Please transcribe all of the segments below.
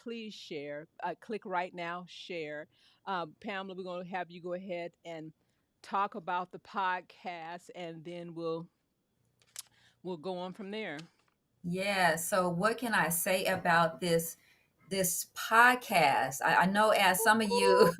please share. Click right now, share. Pamela, we're going to have you go ahead and talk about the podcast, and then we'll go on from there. Yeah. So what can I say about this podcast? I know as some of you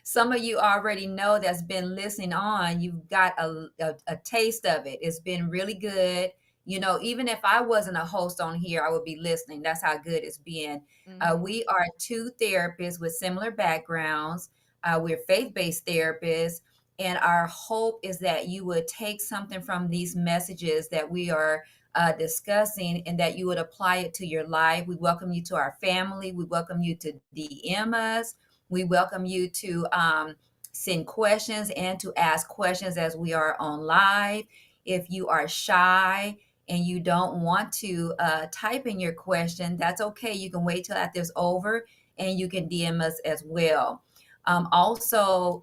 some of you already know that's been listening on, you've got a taste of it. It's been really good. Even if I wasn't a host on here, I would be listening. That's how good it's been. Mm-hmm. We are two therapists with similar backgrounds. We're faith-based therapists, and our hope is that you would take something from these messages that we are discussing, and that you would apply it to your life. We welcome you to our family. We welcome you to DM us. We welcome you to send questions and to ask questions as we are on live. If you are shy and you don't want to type in your question, that's okay. You can wait till after it's over and you can DM us as well. Also,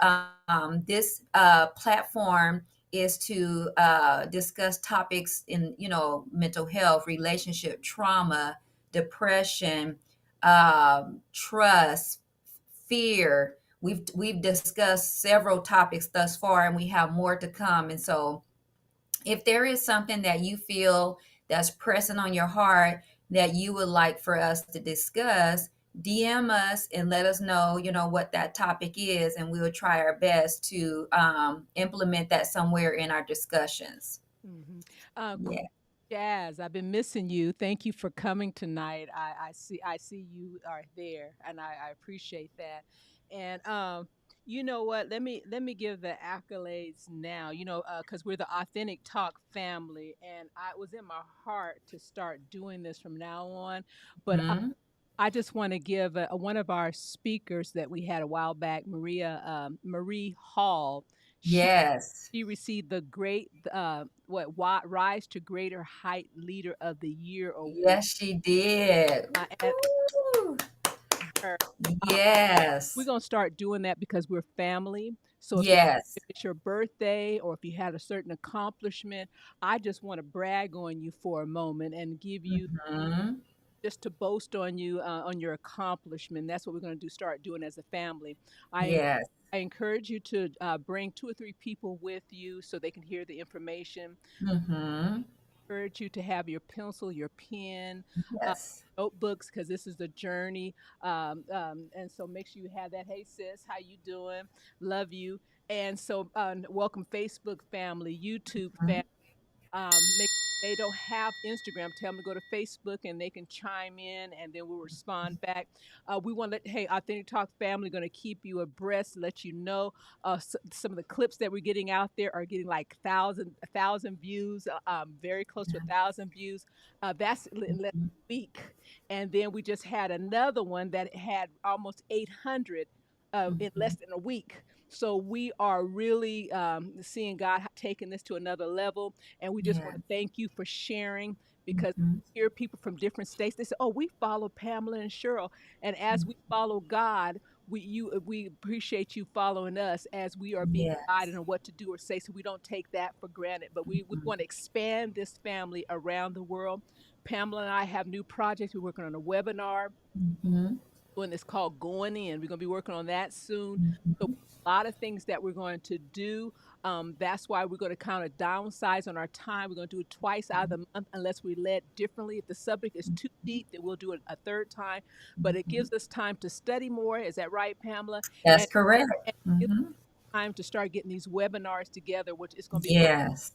this platform is to discuss topics in mental health, relationship, trauma, depression, trust, fear. We've discussed several topics thus far, and we have more to come. And so, if there is something that you feel that's pressing on your heart that you would like for us to discuss, DM us and let us know, what that topic is, and we will try our best to implement that somewhere in our discussions. Mm-hmm. Queen Yeah. Jazz, I've been missing you. Thank you for coming tonight. I see you are there, and I appreciate that. And you know what? Let me give the accolades now. Because we're the Authentic Talk family, and I was in my heart to start doing this from now on. But Mhm. I just want to give one of our speakers that we had a while back, Marie Hall. She Yes. she received the great Rise to Greater Height Leader of the Year award. Yes, she did. And Woo. her, uh, we're Yes. gonna start doing that because we're family. So if Yes. it's your birthday or if you had a certain accomplishment, I just want to brag on you for a moment and give you Mhm. just to boast on you on your accomplishment. That's what we're going to do. Start doing as a family. I Yes. I encourage you to bring two or three people with you so they can hear the information. Mhm. Encourage you to have your pencil, your pen, uh, Yes. notebooks, because this is the journey. And so make sure you have that. Hey sis, how you doing? Love you. And so welcome Facebook family, YouTube family. Mhm. Make they don't have Instagram, tell them to go to Facebook and they can chime in and then we'll respond back. We want to hey, Authentic Talk family, going to keep you abreast, let you know some of the clips that we're getting out there are getting like a thousand views, very close to 1,000 views. That's in less Mhm. than a week. And then we just had another one that had almost 800 in less Mhm. than a week. So we are really seeing God taking this to another level, and we just want Yeah. to thank you for sharing because Mhm. hear people from different states. They say, "Oh, we follow Pamela and Cheryl," and as we follow God, we appreciate you following us as we are being Yes. guided on what to do or say. So we don't take that for granted, but we Mhm. want to expand this family around the world. Pamela and I have new projects. We're working on a webinar Mhm. one that's called Going In. We're going to be working on that soon. So Mhm. a lot of things that we're going to do. That's why we're going to kind of downsize on our time. We're going to do it twice out of the month unless we led differently. If the subject is too deep, then we'll do it a third time. But it Mhm. gives us time to study more. Is that right, Pamela? That's And, correct. and it gives Mhm. us time to start getting these webinars together, which is going to be more Yes.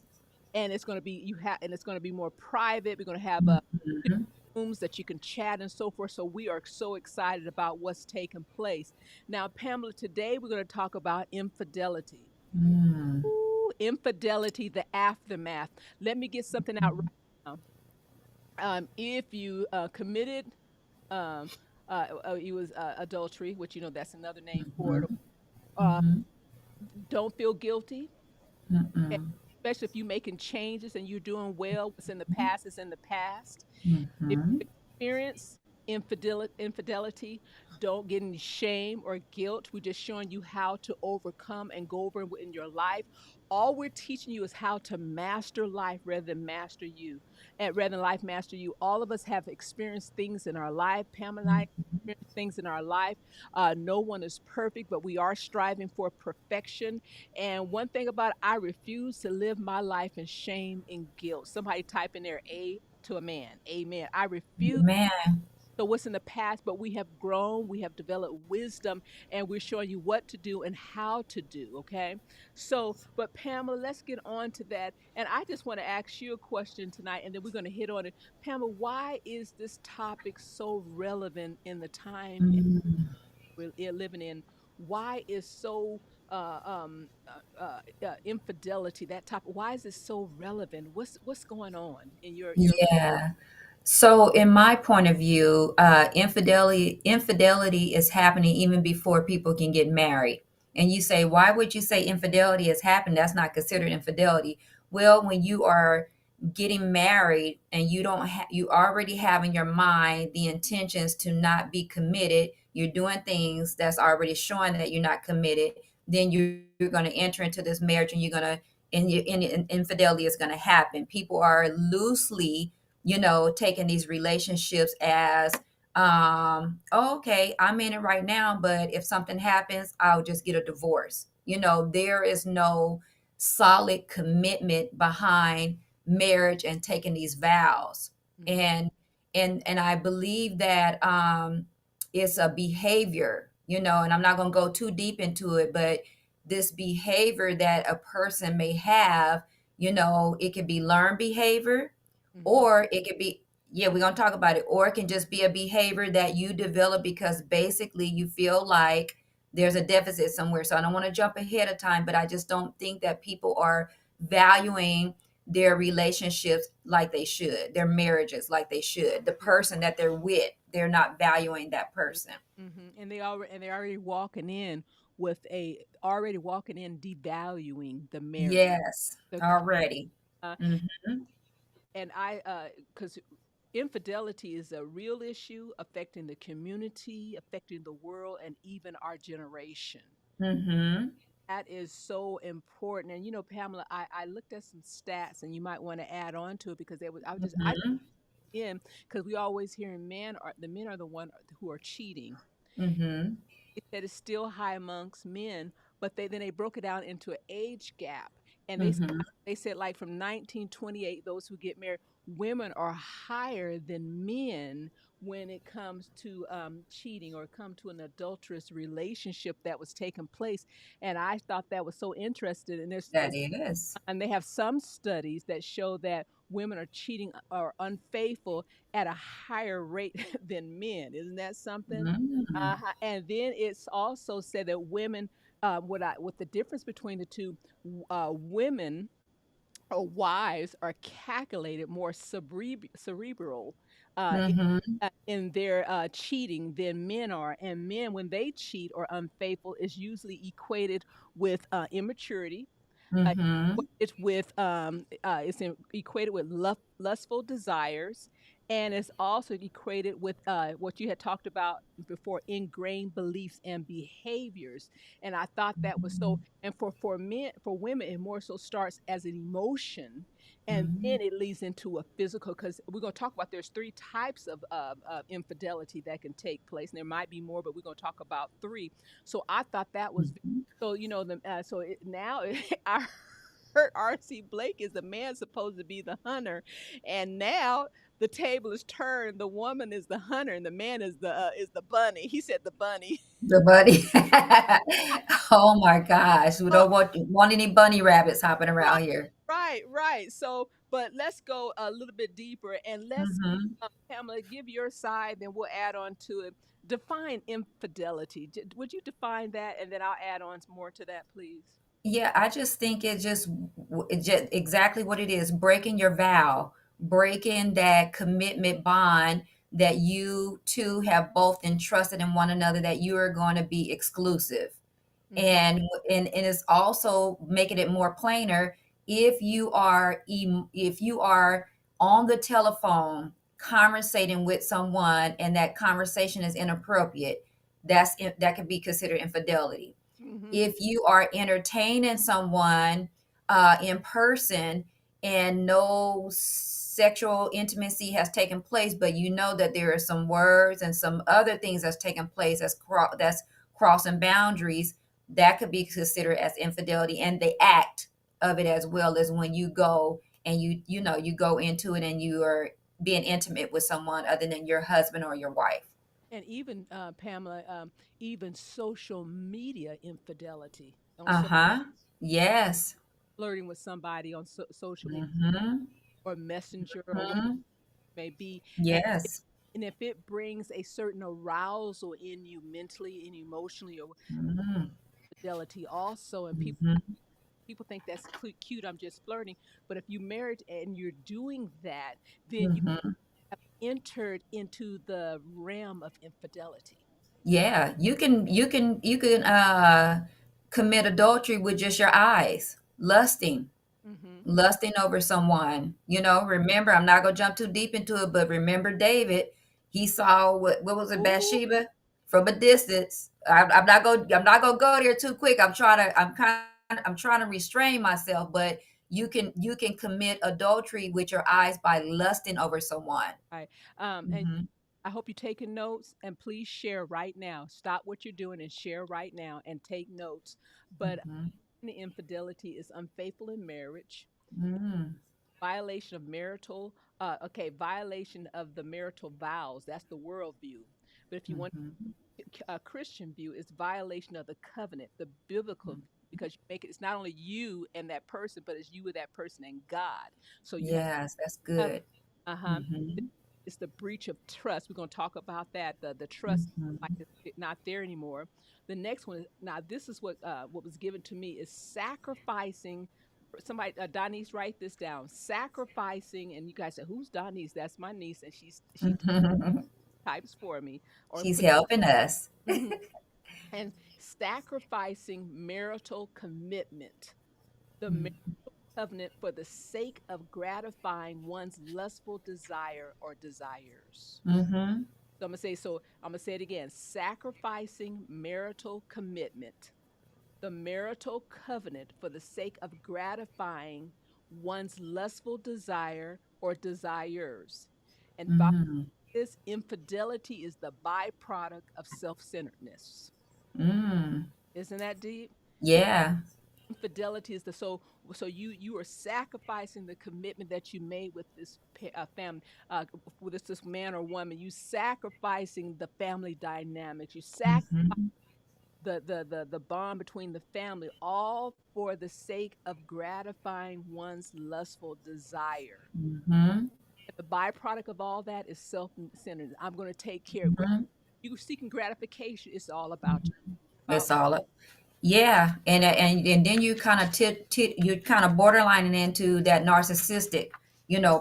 and it's going to be and it's going to be more private. We're going to have Mhm. rooms that you can chat and so forth. So we are so excited about what's taking place. Now, Pamela, today we're going to talk about infidelity. Mm. Ooh, infidelity, the aftermath. Let me get something out right now. If you committed, um, it was adultery, which that's another name for it. Mhm. Uh, Mhm. don't feel guilty, e- Mm-mm. especially if you're making changes and you're doing well. What's in the past is in the past. If Mhm. you experience infidelity. Don't get any shame or guilt. We're just showing you how to overcome and go over in your life. All we're teaching you is how to master life rather than master you, and rather than life master you. All of us have experienced things in our life. Pam and I experienced things in our life. No one is perfect, but we are striving for perfection. And one thing about it, I refuse to live my life in shame and guilt. Somebody type in there, A to a man. Amen. I refuse. Man. So what's in the past, but we have grown, we have developed wisdom, and we're showing you what to do and how to do. Okay. So, but Pamela, let's get on to that. And I just want to ask you a question tonight, and then we're going to hit on it. Pamela, why is this topic so relevant in the time Mm. we're living in? Why is so infidelity that topic? Why is it so relevant? What's going on in your? Yeah. So, in my point of view, infidelity is happening even before people can get married. And you say, why would you say infidelity has happened? That's not considered infidelity. Well, when you are getting married and you already have in your mind the intentions to not be committed, you're doing things that's already showing that you're not committed. Then you're going to enter into this marriage, and you're going to, and infidelity is going to happen. People are loosely, taking these relationships as, oh, okay, I'm in it right now, but if something happens, I'll just get a divorce. There is no solid commitment behind marriage and taking these vows. Mhm, And and and I believe that it's a behavior, and I'm not going to go too deep into it, but this behavior that a person may have, it could be learned behavior, mhm, or it could be, yeah, we're going to talk about it, or it can just be a behavior that you develop because basically you feel like there's a deficit somewhere. So I don't want to jump ahead of time, but I just don't think that people are valuing their relationships like they should, their marriages like they should. The person that they're with, they're not valuing that person. And they're already walking in with a already walking in devaluing the marriage. Yes, The already. uh, Mm-hmm. and I because infidelity is a real issue affecting the community, affecting the world, and even our generation. Mm-hmm. That is so important. And Pamela, I looked at some stats, and you might want to add on to it because they was I Mm-hmm. in because we always hearing men are the one who are cheating. Mm-hmm. It said it's still high amongst men, but they broke it down into an age gap, and Mm-hmm. they said like from 1928, those who get married, women are higher than men when it comes to cheating or come to an adulterous relationship that was taking place. And I thought that was so interesting. And That is. they have some studies that show that women are cheating or unfaithful at a higher rate than men. Isn't that something? Mm-hmm. And then it's also said that women, what the difference between the two, women or wives are calculated more cerebral uh, in, Mm-hmm. in their cheating than men are. And men, when they cheat or unfaithful, is usually equated with immaturity. uh, Mm-hmm. equated with lustful desires, and it's also equated with what you had talked about before, ingrained beliefs and behaviors. And I thought that was so. And for women, it more so starts as an emotion, and Mm-hmm. then it leads into a physical. Because we're going to talk about there's three types of infidelity that can take place, and there might be more, but we're going to talk about three. So I thought that was so now I heard R.C. Blake is the man supposed to be the hunter, and now the table is turned. The woman is the hunter, and the man is the bunny. He said the bunny. The bunny. Oh my gosh. We Oh, don't want any bunny rabbits hopping right, around here. right. So, but let's go a little bit deeper, and let's Mm-hmm. Pamela, give your side, then we'll add on to it. Define infidelity. Would you define that, and then I'll add on some more to that, please. Yeah, I just think it's just exactly what it is, breaking your vow, breaking that commitment bond that you two have both entrusted in one another, that you are going to be exclusive. Mm-hmm. And it's also making it more plainer, if you are on the telephone conversating with someone and that conversation is inappropriate, that could be considered infidelity. Mm-hmm. If you are entertaining someone in person and no sexual intimacy has taken place, but you know that there are some words and some other things that's taken place that's crossing boundaries, that could be considered as infidelity, and the act of it as well as when you go and you go into it and you are being intimate with someone other than your husband or your wife. And even Pamela, even social media infidelity on Uh-huh. Yes. flirting with somebody on social media Mm-hmm. or messenger or what Mm-hmm. it may be, Yes. and if it brings a certain arousal in you mentally and emotionally or Mm-hmm. fidelity also, and Mm-hmm. people think that's cute. I'm just flirting, but if you married and you're doing that, then you Mm-hmm. have entered into the realm of infidelity. Yeah, you can commit adultery with just your eyes, Mm-hmm. lusting over someone. Remember, I'm not gonna jump too deep into it, but remember David, he saw what was it, Ooh, Bathsheba from a distance. I'm not gonna go there too quick. I'm trying to restrain myself, but you can commit adultery with your eyes by lusting over someone. right. And Hmm. I hope you're taking notes and please share right now. Stop what you're doing and share right now and take notes. But Hmm. the infidelity is unfaithful in marriage, Hmm. violation of marital, violation of the marital vows. That's the world view. But if you want Hmm. a Christian view, it's violation of the covenant, the biblical view, because you make it, it's not only you and that person, but it's you and that person and God. So you Yes, that's have, good. uh-huh. Mhm, It's the breach of trust. We're going to talk about that. The trust like mhm, it's not there anymore. The next one is now. This is what was given to me is sacrificing. Somebody, Donnie's, write this down. Sacrificing, and you guys say, "Who's Donnie's?" That's my niece, and she mhm. types for me or She's put. helping us. Mhm. And sacrificing marital commitment. The Mm, covenant for the sake of gratifying one's lustful desire or desires. mhm, I'm gonna say it again. Sacrificing marital commitment, the marital covenant for the sake of gratifying one's lustful desire or desires. And by mhm, this, infidelity is the byproduct of self-centeredness. mm. Isn't that deep? Yeah. Infidelity is so you are sacrificing the commitment that you made with this family, with this man or woman. You sacrificing the family dynamics. You sacrifice Mhm, the bond between the family, all for the sake of gratifying one's lustful desire. mhm, And the byproduct of all that is self-centered. I'm going to take care of mhm. you seeking gratification. It's all about you, about That's all. Yeah, and then you kind of you kind of borderlining into that narcissistic,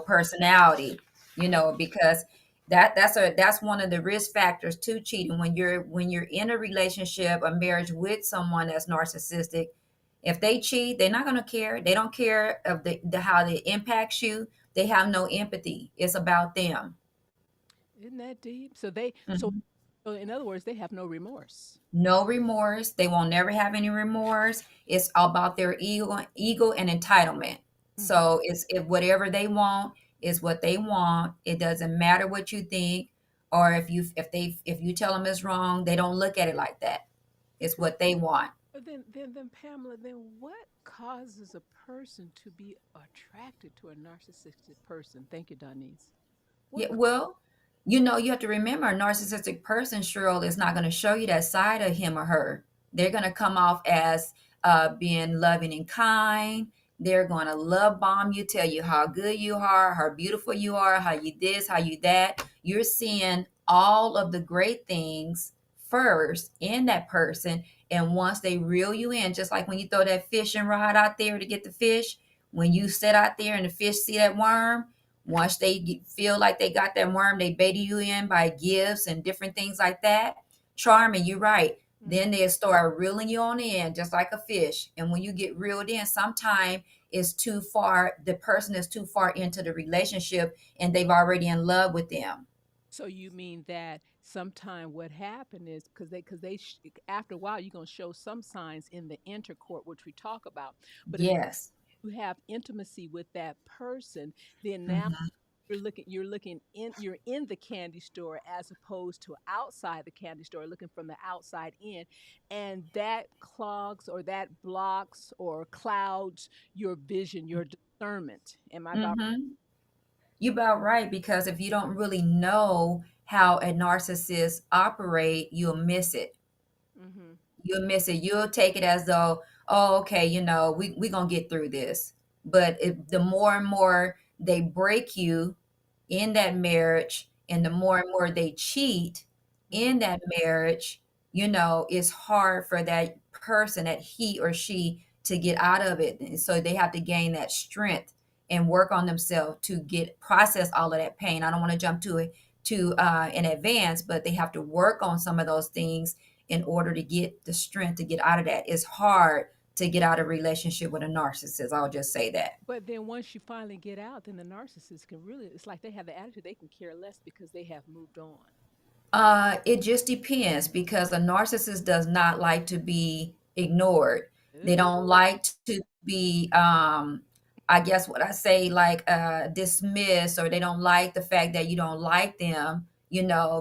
personality, because that's one of the risk factors to cheating when you're in a relationship, a marriage with someone that's narcissistic. If they cheat, they're not going to care. They don't care of the how it impacts you. They have no empathy. It's about them. isn't that deep? So in other words, they have no remorse. No remorse. They won't never have any remorse. It's about their ego and entitlement. Hmm. So it's if whatever they want is what they want. It doesn't matter what you think, or if you tell them it's wrong, they don't look at it like that. It's what they want. But then Pamela, then what causes a person to be attracted to a narcissistic person? Thank you, Denise. Yeah, What? well, you have to remember a narcissistic person, Cheryl, is not going to show you that side of him or her. They're going to come off as being loving and kind. They're going to love bomb you, tell you how good you are, how beautiful you are, how you this, how you that. You're seeing all of the great things first in that person. And once they reel you in, just like when you throw that fishing rod out there to get the fish, when you sit out there and the fish see that worm, once they feel like they got that worm, they bait you in by gifts and different things like that. Charming, you're right. Mm-hmm. Then they'll start reeling you on in just like a fish. And when you get reeled in, sometime is too far, the person is too far into the relationship and they've already in love with them. So you mean that sometime what happened is after a while you're gonna show some signs in the intercourt, which we talk about. But if Yes. you have intimacy with that person, then now Hmm. you're in the candy store as opposed to outside the candy store looking from the outside in, and that clogs or that blocks or clouds your vision, your discernment. Am I about Hmm. You about right, because if you don't really know how a narcissist operate, you'll miss it. mm-hmm, You'll miss it. You'll take it as though, oh, okay, we gonna get through this. But if the more and more they break you in that marriage, and the more and more they cheat mm-hmm. in that marriage, it's hard for that person, that he or she, to get out of it. And so they have to gain that strength and work on themselves to get process all of that pain. I don't want to jump to it to in advance, but they have to work on some of those things in order to get the strength to get out of that. It's hard to get out of a relationship with a narcissist. I'll just say that. But then once you finally get out, then the narcissist can really, it's like they have the attitude they can care less because they have moved on. It just depends, because a narcissist does not like to be ignored. They don't Ooh. like to be, I guess what I say, like dismissed, or they don't like the fact that you don't like them,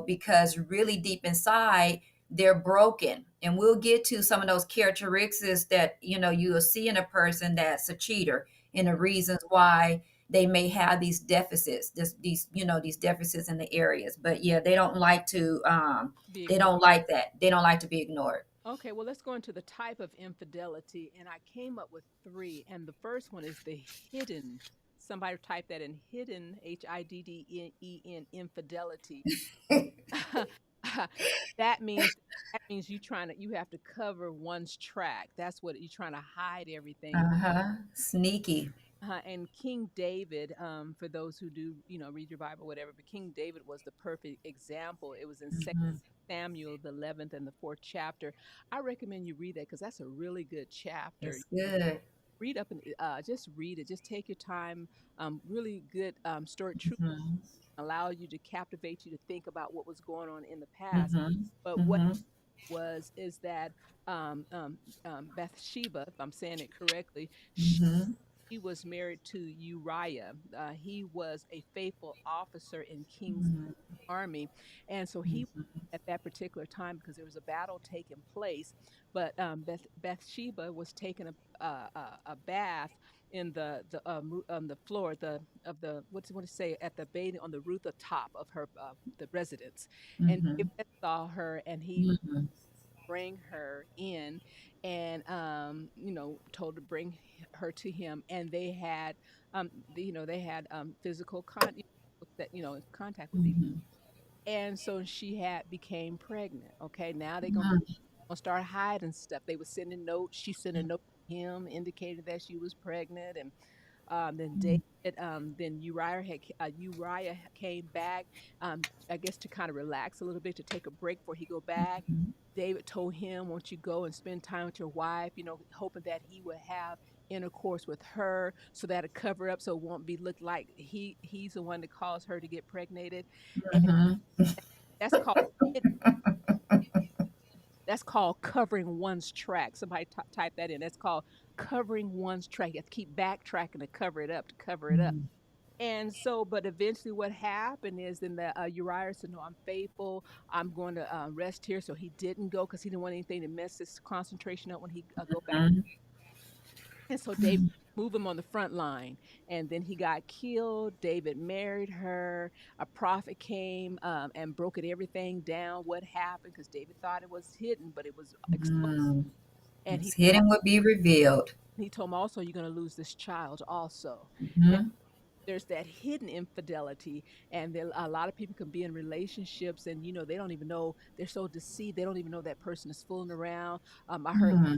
because really deep inside, they're broken. And we'll get to some of those characteristics that, you will see in a person that's a cheater, and the reasons why they may have these deficits, these deficits in the areas. But yeah, they don't like to Be they ignored. don't like that. They don't like to be ignored. Okay, well, let's go into the type of infidelity. And I came up with three. And the first one is the hidden. Somebody type that in: hidden, HIDDEN, infidelity. that means that means you have to cover one's track. That's what you're trying to hide everything. Uh-huh. Sneaky. And King David, for those who do, read your Bible, whatever, but King David was the perfect example. It was in Second Hmm. Samuel, the 11th and the 4th chapter. I recommend you read that because that's a really good chapter. That's good. Read up and just read it. Just take your time. Really good story. True, Hmm. allow you to captivate you to think about what was going on in the past. Hmm. But what Hmm. was is that Bathsheba, if I'm saying it correctly, Hmm. he was married to Uriah. He was a faithful officer in King's Hmm. army, and so he at that particular time because there was a battle taking place. But Bathsheba was taking a bath in on the floor of the what to say at the bathing on the roof, the top of her the residence, and Hmm. David saw her and he Hmm. bring her in and told to bring her to him and they had they had physical contact with each, Hmm. and so she had became pregnant. Okay, now they're Hmm. gonna start hiding stuff. They were sending notes. She sent a note to him indicated that she was pregnant, and then David, then Uriah came back, I guess to kind of relax a little bit, to take a break before he go back. David told him, "Won't you go and spend time with your wife?" Hoping that he would have intercourse with her, so that it cover up, so it won't be looked like he's the one that caused her to get pregnated. And Hmm. that's called that's called covering one's track. Somebody type that in. That's called covering one's track. You have to keep backtracking to cover it up, to cover it up. And so, but eventually, what happened is then the Uriah said, "No, I'm faithful. I'm going to rest here." So he didn't go because he didn't want anything to mess his concentration up when he go back. And so David moved him on the front line, and then he got killed. David married her. A prophet came and broke everything down. What happened? Because David thought it was hidden, but it was exposed. Hmm. And It's hidden would be revealed. he told him also, "You're going to lose this child also." Hmm. There's that hidden infidelity, and a lot of people can be in relationships and they don't even know, they're so deceived, they don't even know that person is fooling around. I heard Hmm.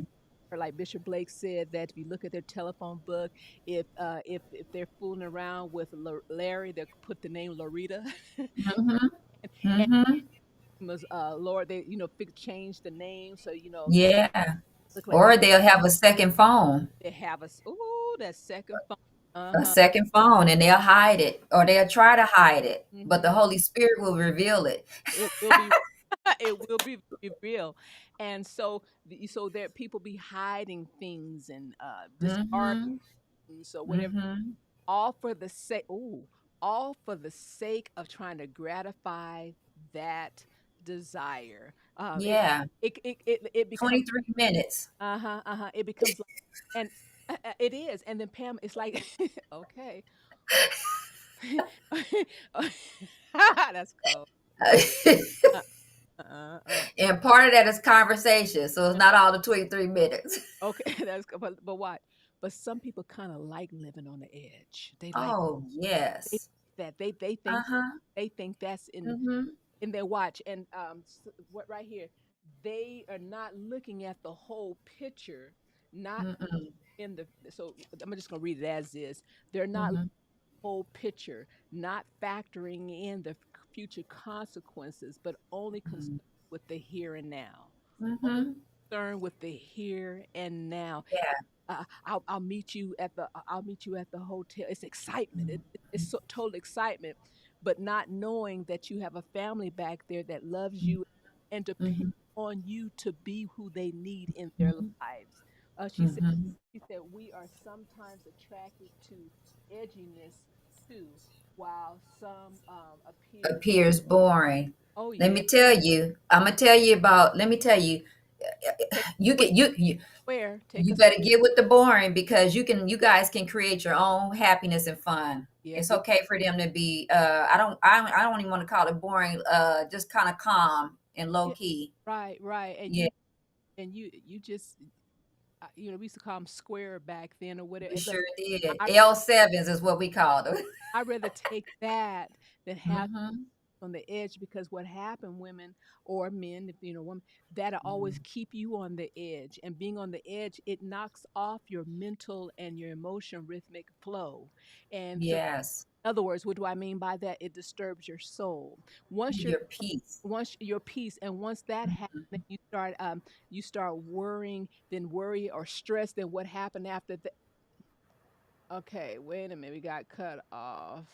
like Bishop Blake said that if you look at their telephone book, if they're fooling around with Larry, they'll put the name Loretta. Hmm. And Hmm. was Lord, they change the name, so Yeah. Look like Or they'll have a second phone, they have us. Ooh, that second phone. a Uh-huh. second phone, and they'll hide it or they'll try to hide it, but the Mm-hmm. Holy Spirit will reveal it. It will be it will be real. And so so there people be hiding things and discard Mhm. things, so whatever, Mhm. all for the sake, ooh, all for the sake of trying to gratify that desire. Yeah. It becomes 23 minutes. it becomes like, and it is, and then Pam, it's like okay. That's cold. Uh, uh. And part of that is conversation, so it's not all the 23 minutes. Okay, but what? But some people kind of like living on the edge. They like Oh, they, yes. that Uh-huh. they think that's Mhm. in their watch. And what right here, they are not looking at the whole picture, not Mm-mm. in the. So I'm just gonna read it as is. They're not Mhm. whole picture, not factoring in the future consequences, but only concerned Mhm. with the here and now. Only Mhm. concerned with the here and now. Yeah. I'll meet you at the I'll meet you at the hotel. It's excitement. Mhm. It's so, total excitement, but not knowing that you have a family back there that loves you and depends Mhm. on you to be who they need in their Mhm. lives. Mhm. She said we are sometimes attracted to edginess too, while some appears. Appears boring. Oh Let yeah, me tell you. I'm gonna tell you about. Let me tell you. take You where, get you. where take You us. better get with the boring because you guys can create your own happiness and fun. Yeah, It's get okay for them to be I don't even want to call it boring, just kind of calm and low yeah, key. right, right, Yeah, and you just we used to call them square back then or whatever. we But sure did. I L7s is what we called them. I rather take that than have Mhm. on the edge, because what happened, women or men, if women, that'll always Mhm. keep you on the edge, and being on the edge, it knocks off your mental and your emotion rhythmic flow. And so, Yes. in other words, what do I mean by that? It disturbs your soul. Once you're Your peace. once your peace, and once that happens, then Mhm. you start worrying, then worry or stress, then what happened after that? Okay, wait a minute, we got cut off.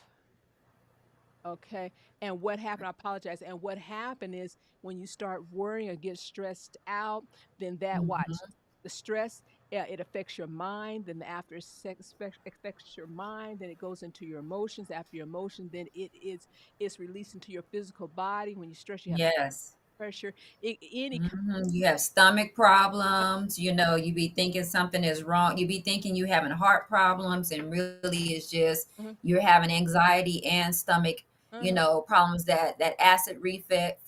Okay. And what happened? I apologize. And what happened is when you start worrying or get stressed out, then that watch Mhm. the stress, it affects your mind. Then after sex affects your mind, then it goes into your emotions. After your emotion, then it's released into your physical body. When you stress, you have Yes. pressure. Any kind. You have stomach problems, you be thinking something is wrong. You be thinking you having heart problems, and really it's just Uh-huh, you're having anxiety and stomach, uh-huh. problems. That acid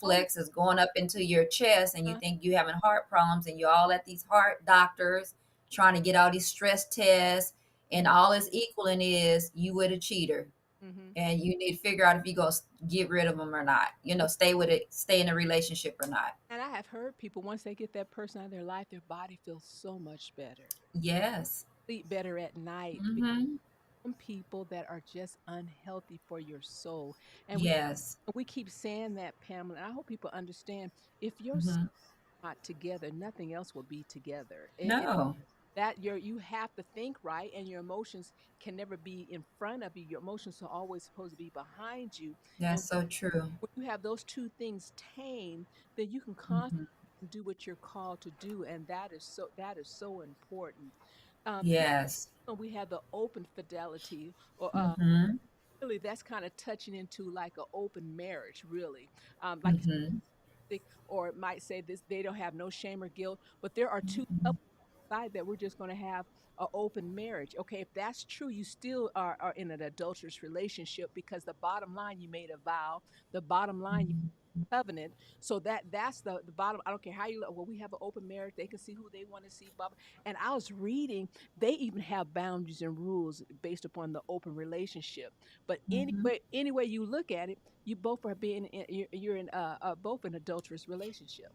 Oh yeah. reflux is going up into your chest, and you Uh-huh, think you having heart problems, and you're all at these heart doctors trying to get all these stress tests, and mm-hmm, all it's equaling is you with a cheater, mm-hmm. and you need to figure out if you're gonna get rid of them or not. Stay with it, stay in a relationship or not. And I have heard people, once they get that person out of their life, their body feels so much better. Yes. Sleep better at night. Mhm. Some people that are just unhealthy for your soul. And Yes. we keep saying that, Pamela, and I hope people understand, if your soul Mhm. is not together, nothing else will be together. No, That you have to think right, and your emotions can never be in front of you. Your emotions are always supposed to be behind you. And that's so true. when you have those two things tame, then you can constantly Mhm. do what you're called to do, and that is so important. Then Yes. we have the open fidelity, or Mhm. really that's kind of touching into like an open marriage, really. Like you Mhm. said, or it might say this, they don't have no shame or guilt, but there are two Mhm. couples decide that we're just going to have an open marriage. Okay, if that's true, you still are in an adulterous relationship, because the bottom line, you made a vow. The bottom line, Mhm. covenant. So that's the bottom. I don't care how you look. Well, we have an open marriage. They can see who they want to see. Blah, blah. And I was reading, they even have boundaries and rules based upon the open relationship. But Mhm. any way you look at it, you both are being you're in both an adulterous relationship.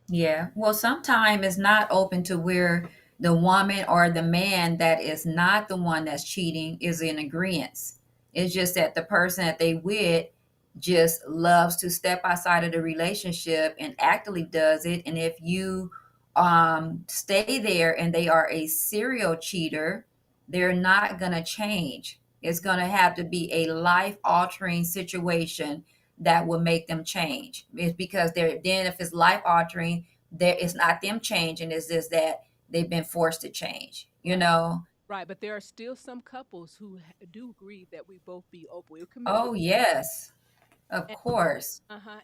Yeah. Well, sometimes it's not open to where the woman or the man that is not the one that's cheating is in agreement. It's just that the person that they with just loves to step outside of the relationship and actively does it. And if you stay there and they are a serial cheater, they're not going to change. It's going to have to be a life altering situation that will make them change. It's because they're, then if it's life altering, there it's not them changing, it's just that they've been forced to change, you Right. know? Right. But there are still some couples who do agree that we both be open. We commit. Oh, yes, of course. Uh-huh.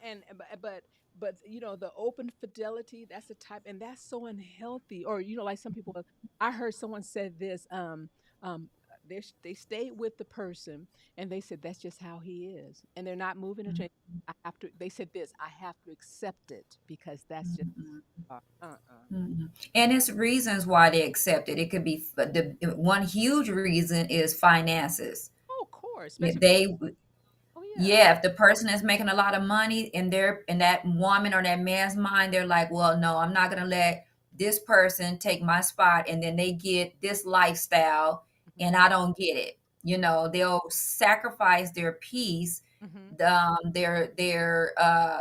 But you know, the open fidelity, that's a type, and that's so unhealthy. Or, you know, like some people, I heard someone said this, they stayed with the person and they said that's just how he is. And they're not moving or changing. I have to, they said this, I have to accept it because that's just Mhm. uh-uh. Mhm. And it's reasons why they accept it. It could be the one huge reason is finances. Oh, of course, Yeah, especially they oh yeah. yeah, if the person is making a lot of money in their in that woman or that man's mind, they're like, well, no, I'm not gonna let this person take my spot, and then they get this lifestyle Hmm. and I don't get it. You know, they'll sacrifice their peace, Hmm. their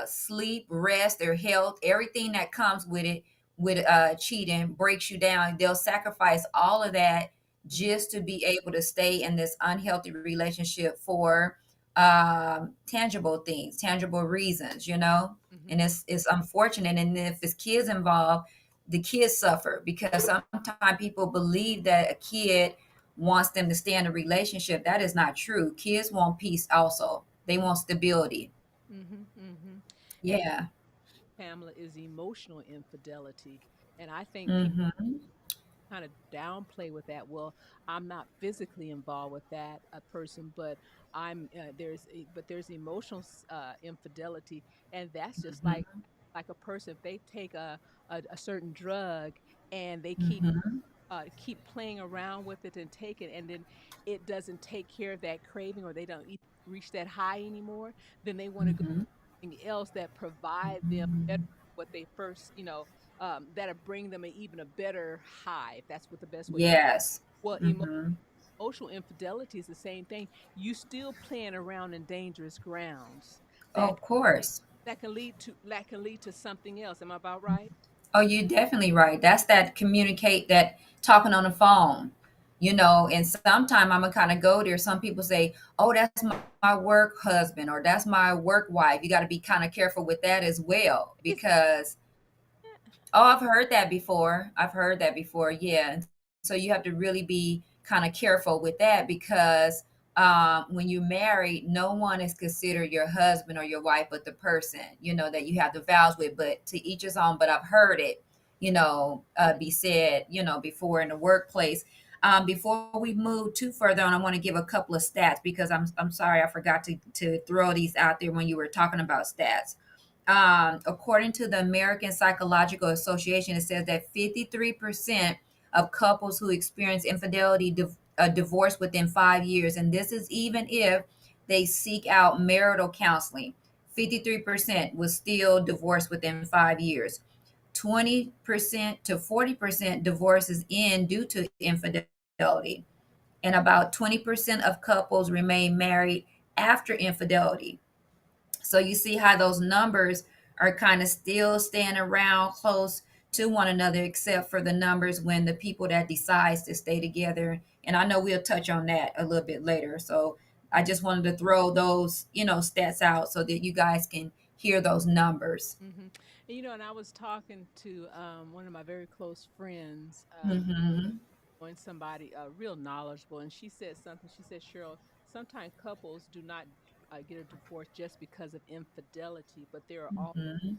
sleep, rest, their health, everything that comes with it, with cheating breaks you down. They'll sacrifice all of that Hmm. just to be able to stay in this unhealthy relationship for tangible things, tangible reasons, you know. Hmm. And it's unfortunate. And if it's kids involved, the kids suffer because sometimes people believe that a kid wants them to stay in a relationship. That is not true. Kids want peace also. They want stability. Hmm. Hmm. And Yeah. Pamela is emotional infidelity. And I think people Mm-hmm. kind of downplay with that. Well, I'm not physically involved with that a person, but there's emotional infidelity, and that's just Mm-hmm. like a person if they take a certain drug and they Mm-hmm. keep playing around with it and take it, and then it doesn't take care of that craving or they don't reach that high anymore, then they want to go Mm-hmm. something else that provide them better Mm-hmm. what they first, that'll bring them even a better high, if that's what the best way. Yes. Well, Mm-hmm. emotional infidelity is the same thing. You still playing around in dangerous grounds that Of course. that can lead to something else. Am I about right? Oh, you're definitely right. That's that communicate that talking on the phone, you know, and sometime I'm gonna kind of go there. Some people say, oh, that's my work husband or that's my work wife. You got to be kind of careful with that as well Is because oh, I've heard that before. I've heard that before. Yeah. And so you have to really be kind of careful with that because when you're married, no one is considered your husband or your wife, but the person, you know, that you have the vows with. But to each his own. But I've heard it, you know, be said, you know, before in the workplace. Before we move too further on, I want to give a couple of stats because I'm sorry I forgot to throw these out there when you were talking about stats. According to the American Psychological Association, it says that 53% of couples who experience infidelity divorce within 5 years. And this is even if they seek out marital counseling. 53% will still divorce within 5 years. 20% to 40% divorces end due to infidelity. And about 20% of couples remain married after infidelity. So you see how those numbers are kind of still staying around close to one another, except for the numbers when the people that decides to stay together. And I know we'll touch on that a little bit later. So I just wanted to throw those, you know, stats out so that you guys can hear those numbers. mm-hmm. And I was talking to one of my very close friends, Mm-hmm. on somebody real knowledgeable, and she said something. She said, Cheryl, sometimes couples do not get a divorce just because of infidelity, but there are all Mm-hmm.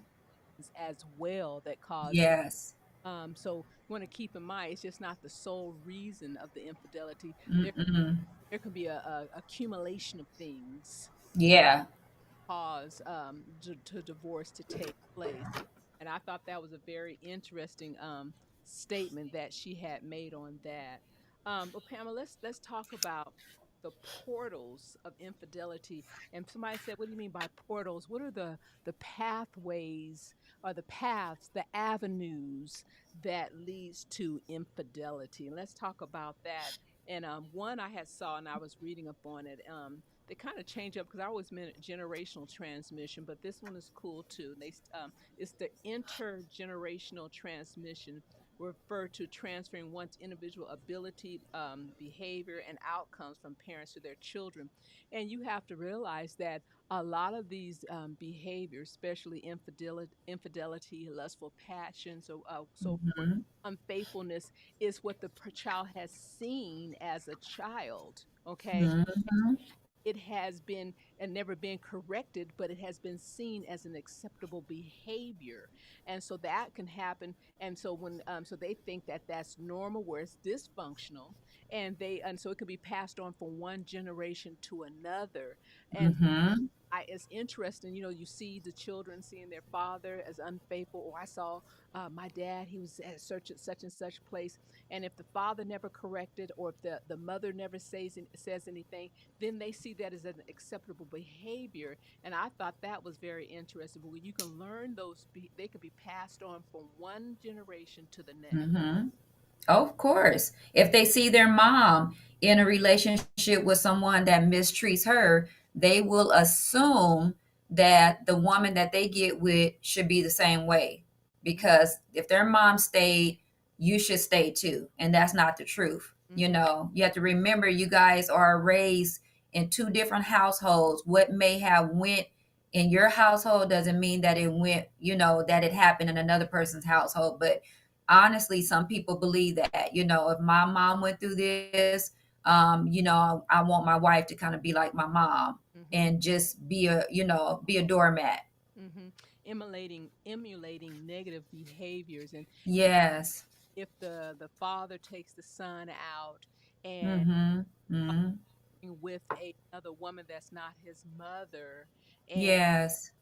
things as well that cause. Yes. So you want to keep in mind it's just not the sole reason of the infidelity. Mm-mm. There can be a accumulation of things Yeah. cause to divorce to take place. And I thought that was a very interesting statement that she had made on that. But Pamela, let's talk about the portals of infidelity. And somebody said, "What do you mean by portals? What are the pathways or the paths, the avenues that leads to infidelity?" And let's talk about that. And one I had saw, and I was reading up on it. they kind of change up because I always meant generational transmission, but this one is cool too. It's the intergenerational transmission, refer to transferring one's individual ability, behavior, and outcomes from parents to their children. And you have to realize that a lot of these behaviors, especially infidelity, lustful passion, so forth, Mm-hmm. unfaithfulness, is what the child has seen as a child. Okay, Mm-hmm. it has been and never been corrected, but it has been seen as an acceptable behavior, and so that can happen. And so so they think that that's normal, where it's dysfunctional, and so it can be passed on from one generation to another. And Mm-hmm. it's interesting, you see the children seeing their father as unfaithful. Or I saw my dad, he was at such and such place. And if the father never corrected, or if the mother never says anything, then they see that as an acceptable behavior. And I thought that was very interesting. But when you can learn they can be passed on from one generation to the next. Mm-hmm. Of course. If they see their mom in a relationship with someone that mistreats her, they will assume that the woman that they get with should be the same way. Because if their mom stayed, you should stay too. And that's not the truth. You Mm-hmm. know, you have to remember you guys are raised in two different households. What may have went in your household doesn't mean that it went, that it happened in another person's household. But honestly, some people believe that, if my mom went through this, I want my wife to kind of be like my mom Mm-hmm. and just be a doormat. Mm-hmm. Emulating negative behaviors. And Yes. if the father takes the son out and Mm-hmm. Mm-hmm. with another woman that's not his mother, and Yes.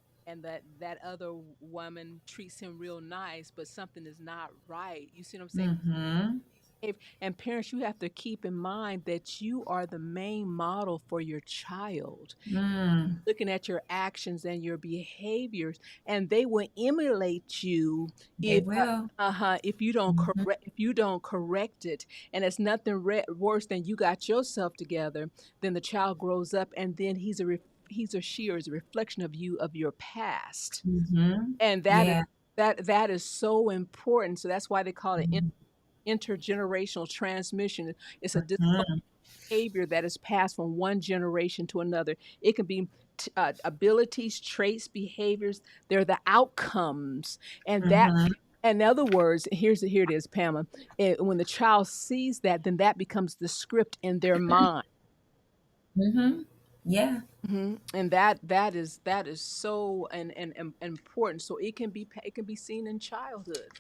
that other woman treats him real nice, but something is not right. You see what I'm saying? Mm-hmm. And parents, you have to keep in mind that you are the main model for your child, Mm. looking at your actions and your behaviors, and they will emulate you They will. Mm-hmm. if you don't correct it. And it's nothing worse than you got yourself together. Then the child grows up, and then he's or she is a reflection of you, of your past. Mm-hmm. And Yeah. that is so important. So that's why they call it Mm-hmm. intergenerational transmission. It's a Mm-hmm. behavior that is passed from one generation to another. It can be abilities, traits, behaviors. They're the outcomes, and that. Mm-hmm. In other words, here it is, Pamela. When the child sees that, then that becomes the script in their mind. Mm-hmm. Yeah. And that is so and important. So it can be seen in childhood,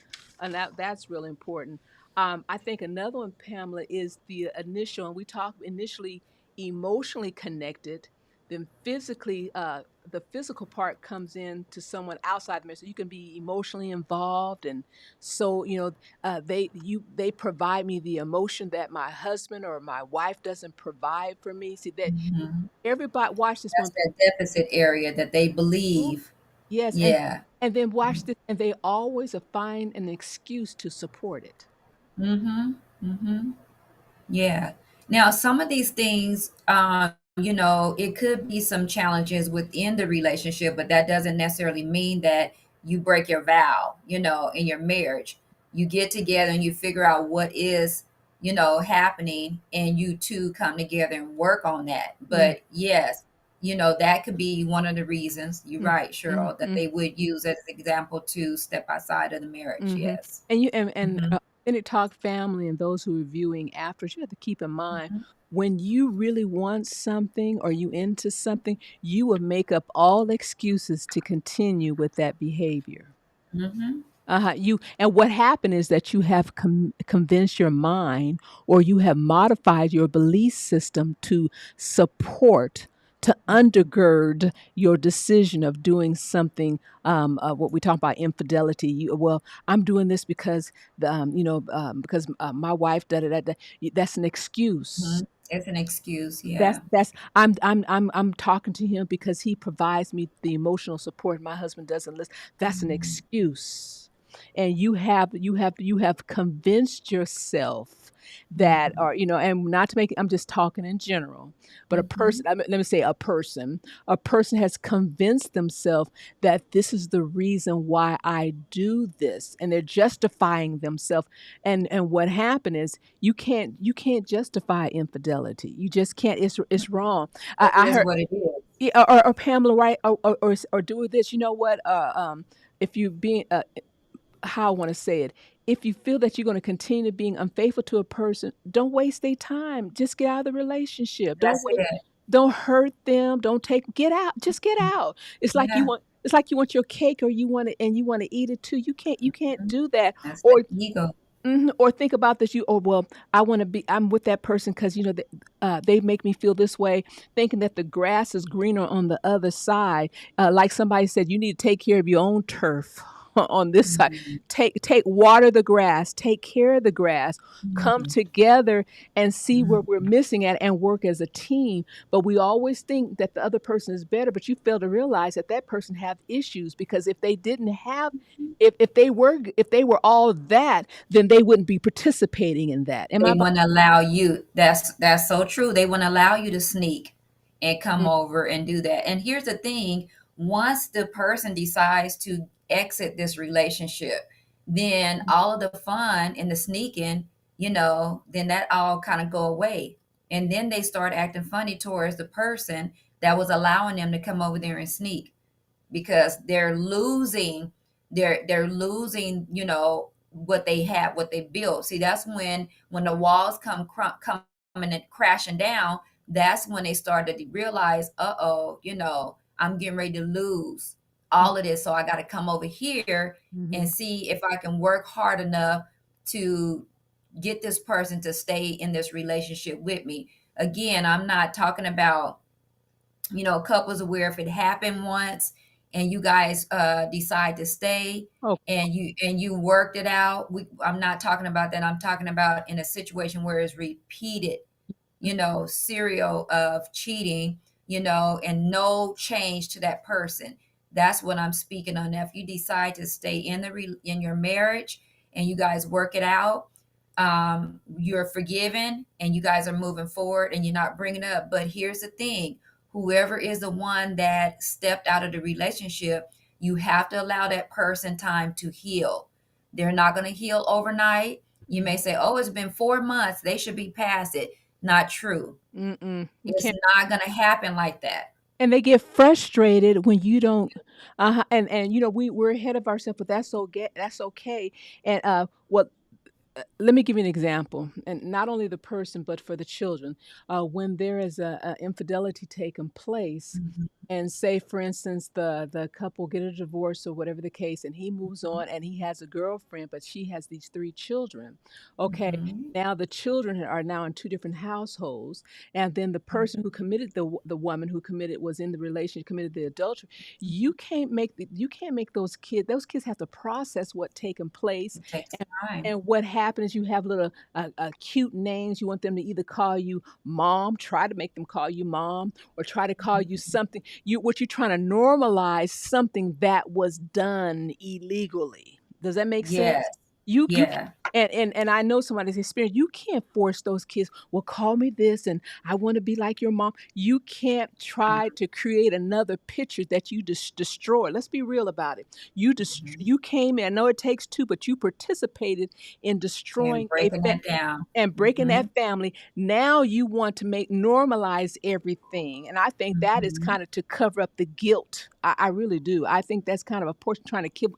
and that's really important. I think another one, Pamela, is the initial, and we talked initially emotionally connected, then physically. The physical part comes in to someone outside the marriage. So you can be emotionally involved, and so they provide me the emotion that my husband or my wife doesn't provide for me. See that Mm-hmm. everybody watch this That's one. that deficit area that they Ooh, believe. yes, Yeah. and then watch this, and they always find an excuse to support it. Mm-hmm. Mm-hmm. Yeah. Now, some of these things, it could be some challenges within the relationship, but that doesn't necessarily mean that you break your vow, in your marriage. You get together and you figure out what is, happening, and you two come together and work on that. Mm, But yes, that could be one of the reasons, you're mm, right, mm, Cheryl, that mm, they would use as an example to step outside of the marriage. hmm. Yes. And you and Mm-hmm. Authentic Talk family and those who are viewing after, you have to keep in mind, Mm-hmm. when you really want something or you into something, you will make up all excuses to continue with that behavior. Mm-hmm. You and what happened is that you have convinced your mind, or you have modified your belief system to support, to undergird your decision of doing something. What we talk about infidelity. Well, I'm doing this because because my wife da da da. Da. That's an excuse. Mhm. It's an excuse, That's yeah. that's I'm talking to him because he provides me the emotional support my husband doesn't listen. That's an Mhm. excuse. And you have convinced yourself. that are, and not to make, I'm just talking in general, but a Mm-hmm. person, let me say a person has convinced themselves that this is the reason why I do this, and they're justifying themselves. And what happened is you can't justify infidelity. You just can't. It's wrong. It I is heard, what it is. yeah, or Pamela, right? Or do this. You know what? If you being how I want to say it, if you feel that you're going to continue being unfaithful to a person, don't waste their time. Just get out of the relationship. Don't That's wait. it. Don't hurt them. Don't take. Get out. Just get out. It's like you Yeah. want. It's like you want your cake, or you want it, and you want to eat it too. You can't. You can't Mhm. do that. That's the Or ego. mhm, or think about this. Oh, well, I'm with that person because they make me feel this way, thinking that the grass is greener on the other side. Like somebody said, you need to take care of your own turf on this side. Mhm. Take water the grass, take care of the grass, come Mhm. together and see where Mhm. we're missing at and work as a team. But we always think that the other person is better, but you fail to realize that that person have issues, because if they didn't have, if they were all that, then they wouldn't be participating in that. Am They I? wouldn't allow you. That's so true. They wouldn't allow you to sneak and come Mm, over and do that. And here's the thing, once the person decides to exit this relationship, then all of the fun and the sneaking, then that all kind of go away. And then they start acting funny towards the person that was allowing them to come over there and sneak, because they're losing, what they have, what they built. See, that's when the walls coming and crashing down. That's when they started to realize, uh-oh, I'm getting ready to lose mm, all of this, so I got to come over here and mhm. see if I can work hard enough to get this person to stay in this relationship with me. Again, I'm not talking about, couples where if it happened once and you guys decide to stay Oh, and you worked it out. I'm not talking about that. I'm talking about in a situation where it's repeated, serial of cheating, and no change to that person. That's what I'm speaking on. Now, if you decide to stay in your marriage and you guys work it out, you're forgiven and you guys are moving forward and you're not bringing it up. But here's the thing: whoever is the one that stepped out of the relationship, you have to allow that person time to heal. They're not going to heal overnight. You may mhm. say, oh, it's been 4 months, they should be past it. Not true. Mm-mm. You It's can't. not going to happen like that. And they get frustrated when you don't. And we're ahead of ourselves, but that's okay. And what let me give you an example, and not only the person but for the children. When there is a infidelity taking place, Mhm. and say for instance the couple get a divorce or whatever the case, and he moves on and he has a girlfriend, but she has these three children. Okay, Mhm. now the children are now in two different households, and then the person who committed the woman who committed was in the relationship, committed the adultery. You can't make those kids have to process what taken place. It takes time. And what happens, you have little cute names. You want them to either call you mom, try to make them call you mom, or try to call you something. What you're trying to normalize something that was done illegally. Does that make Yes. sense? You Yeah. and I know somebody's experience. You can't force those kids. Well, call me this, and I want to be like your mom. You can't try to create another picture that you destroy. Let's be real about it. Mhm. You came in. I know it takes two, but you participated in And destroying breaking that down. and breaking Mhm. that family. Now you want to make normalize everything, and I think that is Mhm. kind of to cover up the guilt. I really do. I think that's kind of a portion trying to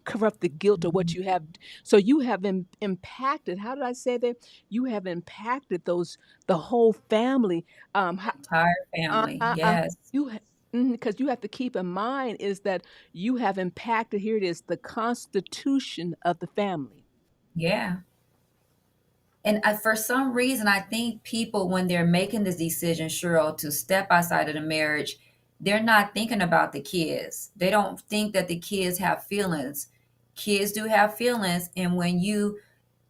cover up the guilt of what Mhm. you have. So you have impacted. How did I say that? You have impacted the whole family. Entire family. Yes. You because you have to keep in mind is that you have impacted. Here it is, the constitution of the family. Yeah. And for some reason, I think people, when they're making this decision, Cheryl, to step outside of the marriage, they're not thinking about the kids. They don't think that the kids have feelings. Kids do have feelings. And when you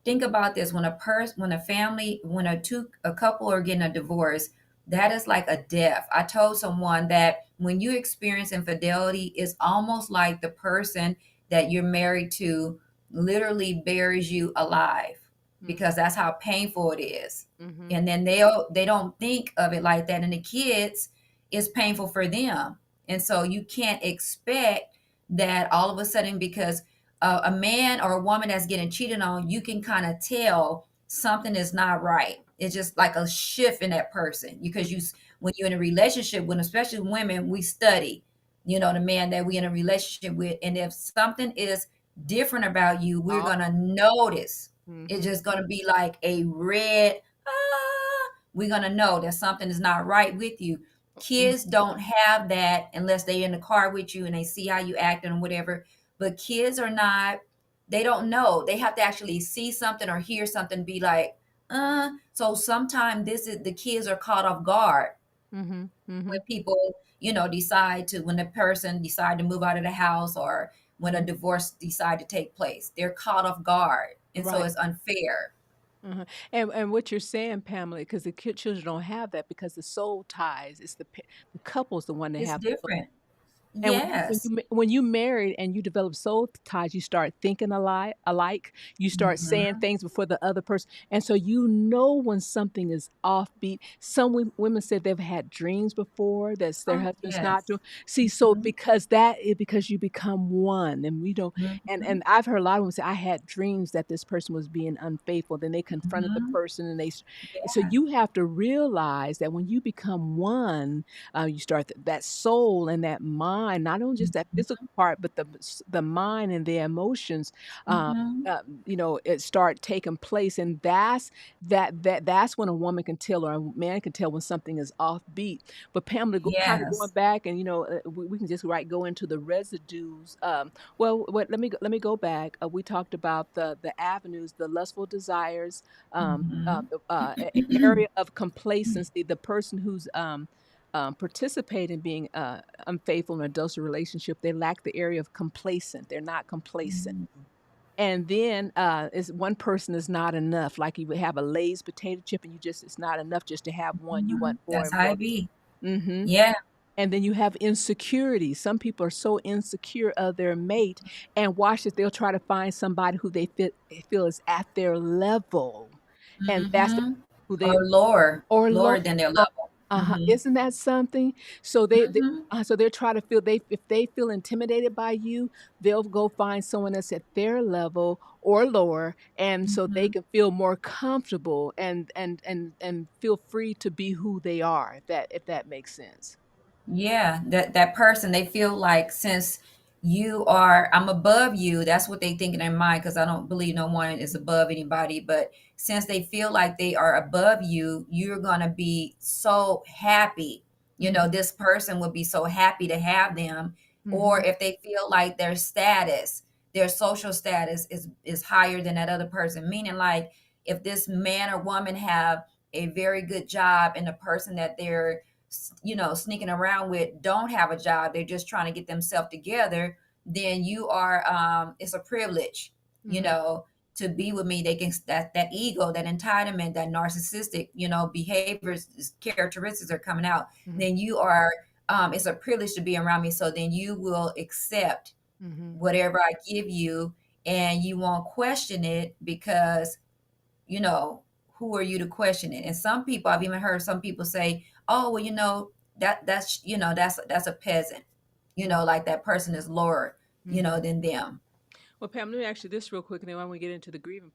think about this, when a family, when a couple are getting a divorce, that is like a death. I told someone that when you experience infidelity, it's almost like the person that you're married to literally buries you alive. because that's how painful it is. Mhm. And then they don't think of it like that. And the kids, it's painful for them. And so you can't expect that all of a sudden, because a man or a woman that's getting cheated on, you can kind of tell something is not right. It's just like a shift in that person, because when you're in a relationship with, especially women, we study, the man that we in a relationship with, and if something is different about you, we're Oh. gonna notice. It's Mhm. just gonna be like a red, we're gonna know that something is not right with you. Mhm. Kids don't have that unless they're in the car with you and they see how you act and whatever. But kids are not, they don't know. They have to actually see something or hear something, be like, so sometimes this is, the kids are caught off guard Mhm. when Mhm. people, decide to, when the person decide to move out of the house, or when a Mhm. divorce decide to take place, they're caught off guard, and so Right. it's unfair. Uh-huh. And what you're saying, Pamela, because the children don't have that because the soul ties. It's the couple's the one that It's have. different. And Yes. when you married and you develop soul ties, you start thinking alike. You start saying Mhm. things before the other person, and so you know when something is offbeat. Some women said they've had dreams before that's their Oh, husband's not yes. doing. See, so Mhm. because that is because you become one, and we don't. And Mhm. I've heard a lot of women say, "I had dreams that this person was being unfaithful." Then they confronted the Mhm. person, and so Yeah. you have to realize that when you become one, you start that soul and that mind, not only just that physical Mhm. part, but the mind and the emotions, uh, Mhm. it start taking place, and that's when a woman can tell or a man can tell when something is offbeat. But Pamela, kind of going Yes. back, and we can just go into the residues. Well, let me go back. We talked about the avenues, the lustful desires, Mhm. area of complacency, the person who's participate in being unfaithful in an adulterous relationship, they lack the area of complacent. They're not complacent. Mhm. And then is one person is not enough. Like you would have a Lay's potato chip, and it's not enough just to have one. You want Mhm. more That's and how more. it be. Hmm. Yeah. And then you have insecurity. Some people are so insecure of their mate, and watch it. They'll try to find somebody who feel is at their level, and that's Mhm. who they Or lower, or lower low. than their level. Uh-huh, Mhm. isn't that something? So Mhm. so they're trying to feel if they feel intimidated by you, they'll go find someone that's at their level or lower, and so they Mhm. can feel more comfortable and feel free to be who they are, if that makes sense. Yeah, that person, they feel like, since I'm above you, that's what they think in their mind, because I don't believe no one is above anybody. But since they feel like they are above you, you're gonna be so happy. Mhm, This person would be so happy to have them. Or mhm, if they feel like their social status is higher than that other person, meaning like, if this man or woman have a very good job, and the person that they're sneaking around with don't have a job, they're just trying to get themselves together, then you are, it's a privilege, mhm, to be with me. They can, that ego, that entitlement, that narcissistic, behaviors, characteristics are coming out. mhm, Then you are, it's a privilege to be around me, so then you will accept mhm, whatever I give you, and you won't question it, because you know, who are you to question it? And some people, I've even heard some people say, "Oh, well, that's a peasant. mhm, Like that person is lower, mhm. than them." Well, Pam, let me ask you this real quick, and then when we get into the grieving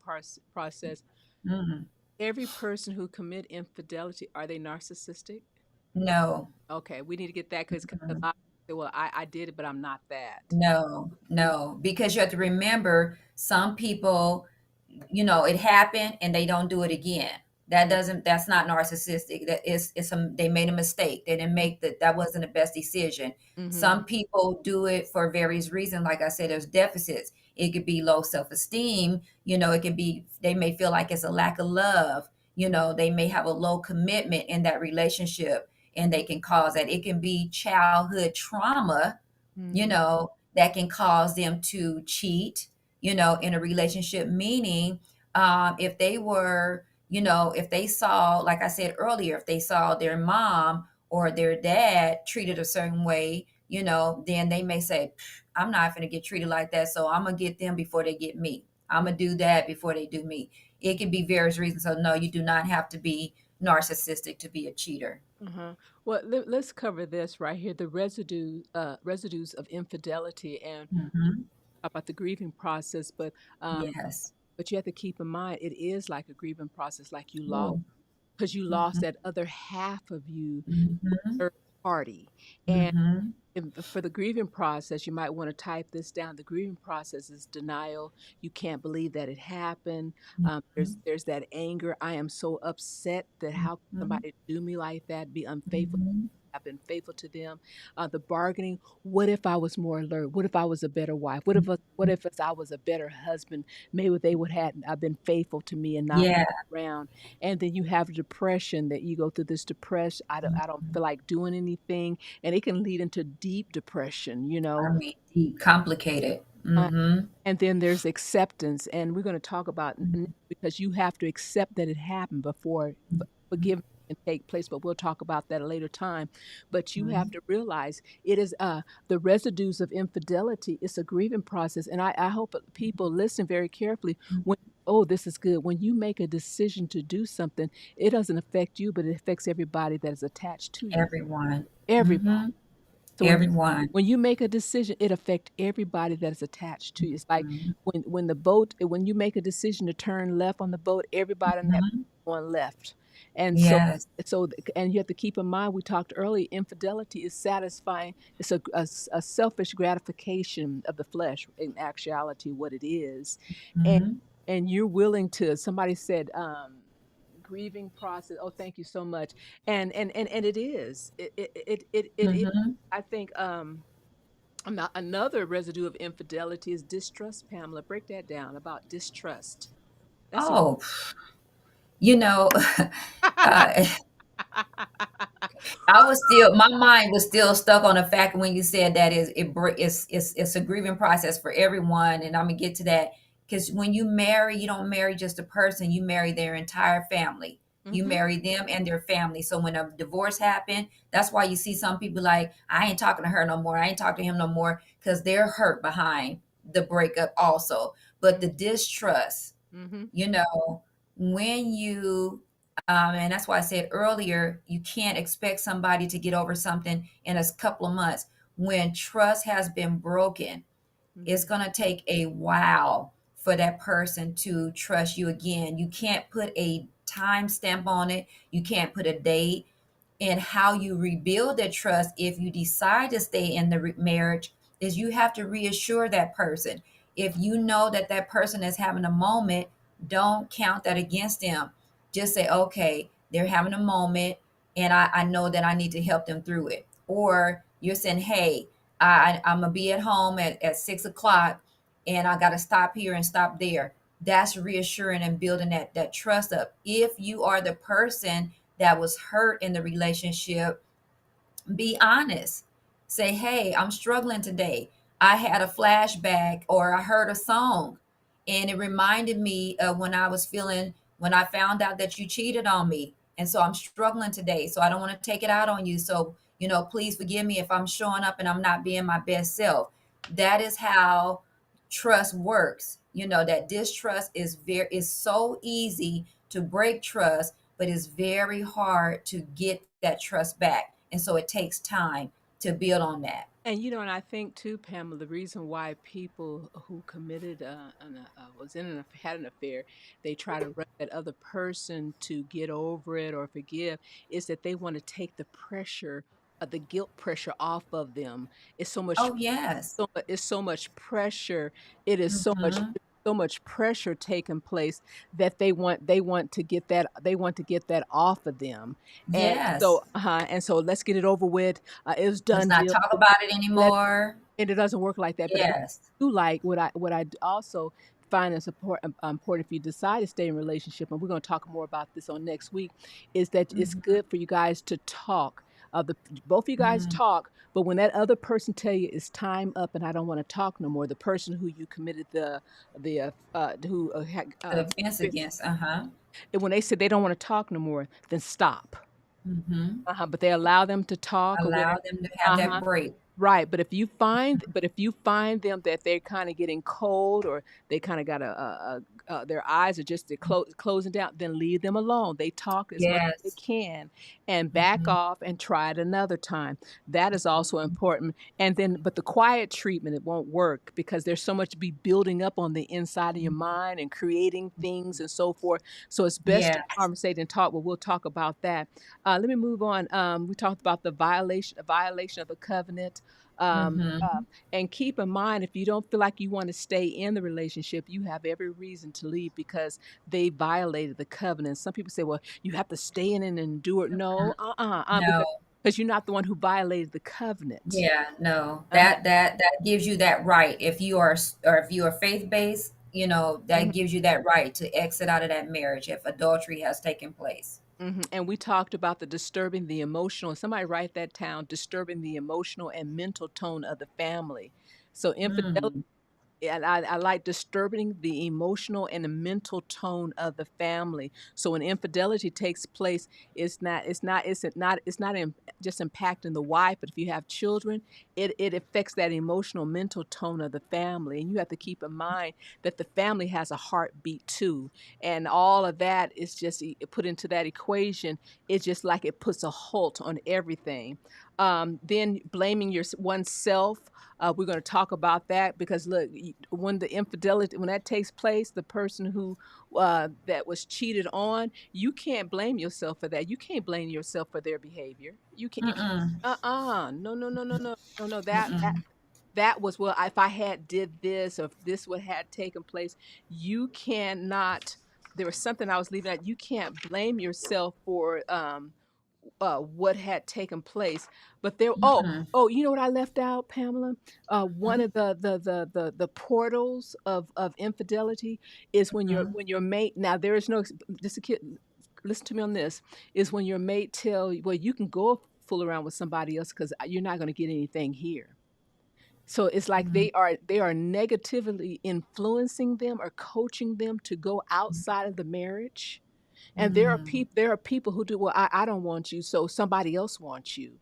process, Mm, every person who commit infidelity, are they narcissistic? no. Okay, we need to get that because a Mm. lot say, "Well, I did it, but I'm not that." No, Mm, no, because you have to remember, some people, it happened and they don't do it again. mm, That's not narcissistic. They made a mistake. They didn't mm, make that wasn't the best decision. mhm, Some people do it for various reasons. Like I said, there's deficits. It could be low self-esteem. It could be, they may feel like it's a lack of love. They may have a low commitment in that relationship, and they can cause that. It can be childhood trauma, mhm, that can cause them to cheat, in a relationship. Meaning, if they were, if they saw, like I said earlier, if they saw their mom or their dad treated a certain way, then they may say, I'm not going to get treated like that, so I'm going to get them before they get me. I'm gonna do that before they do me. It can be various reasons. So no, you do not have to be narcissistic to be a cheater. Uh-huh. Well, let's cover this right here, the residues of infidelity, and Hmm. about the grieving process. Um, Yes. but you have to keep in mind it is like a grieving process, like you lost, Oh. because you lost Hmm. that other half of you, Hmm. third party. And Hmm. for the grieving process, you might want to type this down. The grieving process is denial. You can't believe that it happened. There's that anger. I am so upset that how could Hmm. somebody do me like that, be unfaithful. Hmm. I've been faithful to them. The bargaining. What if I was more alert? What if I was a better wife? What if I was a better husband? Maybe they would have I've been faithful to me and not Yeah. around. And then you have depression, that you go through this depression. I don't feel like doing anything, and it can lead into deep depression, you I know. mean, deep, complicated. Uh, Hmm. and then there's acceptance, and we're going to talk about because you have to accept that it happened before forgiveness can take place. But we'll talk about that a later time. But you have to realize it is the residues of infidelity. It's a grieving process, and I hope that people listen very carefully when. Oh, this is good. When you make a decision to do something, it doesn't affect you, but it affects everybody that is attached to you. Everyone. Everybody. Hmm. So Everyone. when you make a decision, it affects everybody that is attached to you. It's like Mhm. when you make a decision to turn left on the boat, everybody on that Mhm. boat going left. And Yes. and you have to keep in mind, we talked earlier, infidelity is satisfying. It's a selfish gratification of the flesh, in actuality, what it is. And Mhm. you're willing to, somebody said, grieving process. Oh, thank you so much. And it is. It is. Mhm. I think another residue of infidelity is distrust, Pamela. Break that down about distrust. That's a Oh, you know, uh, I was still, my mind was still stuck on the fact when you said that it's a grieving process for everyone, and I'm gonna get to that because when you marry, you don't marry just a person, you marry their entire family. You mm-hmm, marry them and their family. So when a divorce happened, that's why you see some people like, I ain't talking to her no more. I ain't talking to him no more because they're hurt behind the breakup also. But the distrust, mm-hmm, you know, when you and that's why I said earlier, you can't expect somebody to get over something in a couple of months. When trust has been broken, it's mm-hmm, going to take a while for that person to trust you again. You can't put a time stamp on it, you can't put a date. And how you rebuild that trust if you decide to stay in the marriage is you have to reassure that person. If you know that that person is having a moment, don't count that against them. Just say, okay, they're having a moment, and I know that I need to help them through it. Or you're saying, hey, I'm gonna be at home at 6 o'clock, and I got to stop here and stop there. That's reassuring and building that trust up. If you are the person that was hurt in the relationship, be honest. Say, hey, I'm struggling today. I had a flashback or I heard a song and it reminded me of when I was feeling, when I found out that you cheated on me. And so I'm struggling today. So I don't want to take it out on you. So, please forgive me if I'm showing up and I'm not being my best self. That is how trust works. That distrust is so easy to break trust, but it's very hard to get that trust back. And so it takes time to build on that. and I think too, Pamela, the reason why people who committed was had an affair, they try to rush that other person to get over it or forgive, is that they want to take the pressure, the guilt pressure off of them. It's so much Oh, yes. it's so much pressure. It is Hmm. so much pressure taking place that they want to get that off of them. And Yes. so let's get it over with. It was Let's done not deal. talk about it anymore. And it doesn't work like that. But what Yes. I do like, what I also find is important if you decide to stay in a relationship, and we're going to talk more about this on next week, is that it's Hmm. good for you guys to talk. The both of you guys Hmm. talk, but when that other person tell you it's time up and I don't want to talk no more, the person who you committed the who had, The offense against, uh-huh. and when they say they don't want to talk no more, then stop. Hmm. But they allow them to talk or Allow whatever. them to have that Uh-huh. break. Right, but if you find them that they're kind of getting cold, or they kind of got their eyes are just closing down, then leave them alone. They talk as much as they Yes. can, and back Mhm. off and try it another time. That is also important. And then, but the quiet treatment, it won't work because there's so much to be building up on the inside of your mind and creating things and so forth. So it's best to Yes. conversate and talk. But we'll talk about that. Let me move on. We talked about the violation of the covenant. Mhm. And keep in mind, if you don't feel like you want to stay in the relationship, you have every reason to leave because they violated the covenant. Some people say, well, you have to stay in and endure it. No, No. because you're not the one who violated the covenant. Yeah, no. Uh-huh. That gives you that right. If you are or if you are faith-based, that Mhm, gives you that right to exit out of that marriage if adultery has taken place. mhm. And we talked about the disturbing the emotional. Somebody write that down. Disturbing the emotional and mental tone of the family. So infidelity. Mm. And I like disturbing the emotional and the mental tone of the family. So when infidelity takes place, it's not just impacting the wife, but if you have children, it affects that emotional, mental tone of the family. And you have to keep in mind that the family has a heartbeat too. And all of that is just put into that equation. It's just like it puts a halt on everything. Then blaming oneself, we're going to talk about that because look, when the infidelity, when that takes place, the person who that was cheated on, you can't blame yourself for that. You can't blame yourself for their behavior. You can't. You can't. Mm-mm. No, no, no, no, no, no, no. Mm-mm. That was, well. If I had did this, or if this would had taken place, you cannot. There was something I was leaving out. You can't blame yourself for what had taken place. But there, Mm-mm. you know what I left out, Pamela? One of the portals of infidelity is Mm-mm. when your mate. Now there is no, just a kid. Listen to me on this. Is when your mate tell you, well, you can go fool around with somebody else because you're not going to get anything here. So it's like Mm-mm. they are negatively influencing them or coaching them to go outside of the marriage. And Mm-mm. there are people who do, well, I don't want you, so somebody else wants you.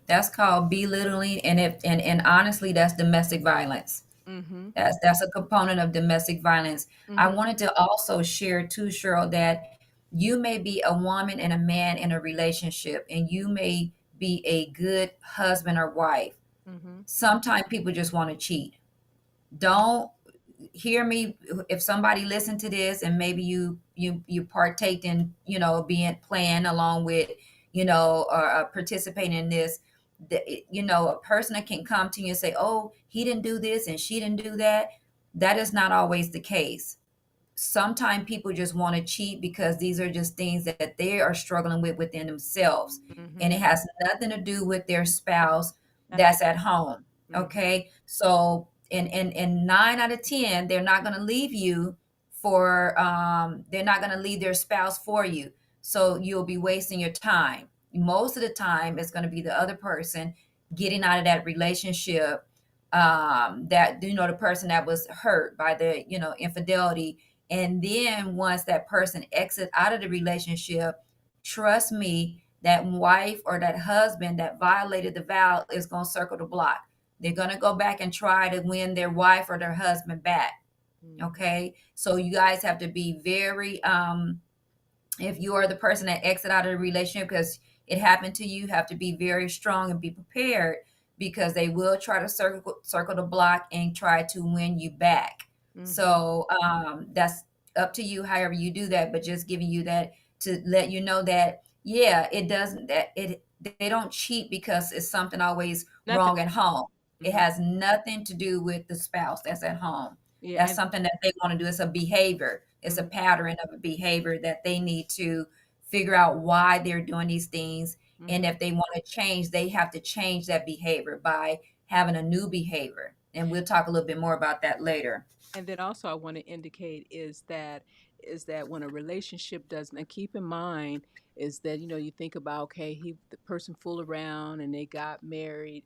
That's called belittling, and honestly, that's domestic violence. Mhm. That's a component of domestic violence. I Mhm. wanted to also share too, Cheryl, that you may be a woman and a man in a relationship, and you may be a good husband or wife. Mhm. Sometimes people just want to cheat. Don't hear me. If somebody listened to this and maybe you partake in, being playing along with, or participating in this, a person that can come to you and say, oh, he didn't do this and she didn't do that. That is not always the case. Sometimes people just want to cheat because these are just things that they are struggling with within themselves, and it Mhm. has nothing to do with their spouse Not at that's at home. Mhm. Okay, so in 9 out of 10, they're not going to leave you for they're not going to leave their spouse for you, so you'll be wasting your time. Most of the time it's going to be the other person getting out of that relationship, that the person that was hurt by the infidelity. And then once that person exits out of the relationship, trust me, that wife or that husband that violated the vow is going to circle the block. They're going to go back and try to win their wife or their husband back. Mhm. Okay. So you guys have to be very, if you are the person that exit out of the relationship because it happened to you, you have to be very strong and be prepared because they will try to circle the block and try to win you back. Mhm. So that's up to you however you do that, but just giving you that to let you know that, yeah, it doesn't, that it they don't cheat because it's something always Nothing. wrong at home. It Mhm. has nothing to do with the spouse that's at home. Yeah, That's and something that they want to do. It's a behavior. It's a mhm. pattern of a behavior that they need to figure out why they're doing these things. And Mhm. if they want to change, they have to change that behavior by having a new behavior. And we'll talk a little bit more about that later. And then also I want to indicate is that when a relationship doesn't, and keep in mind is that you think about, okay, the person fooled around and they got married,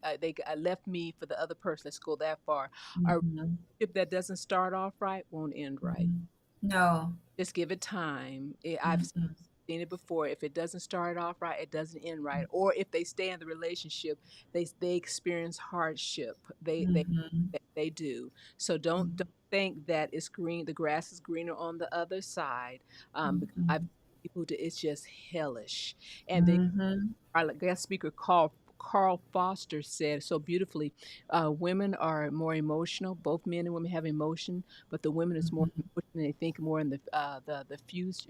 left me for the other person. Let's go that far. A Mhm. relationship that doesn't start off right won't end right. Mhm. No. Just give it time. I've Mhm. seen it before. If it doesn't start off right, it doesn't end right. Or if they stay in the relationship, they experience hardship. Mhm. They do. So don't think that it's green. The grass is greener on the other side. Because I've Mhm. people do, it's just hellish. And then Mhm. our guest speaker Carl Foster said so beautifully, women are more emotional. Both men and women have emotion, but the women is more Mhm. emotional. They think more in the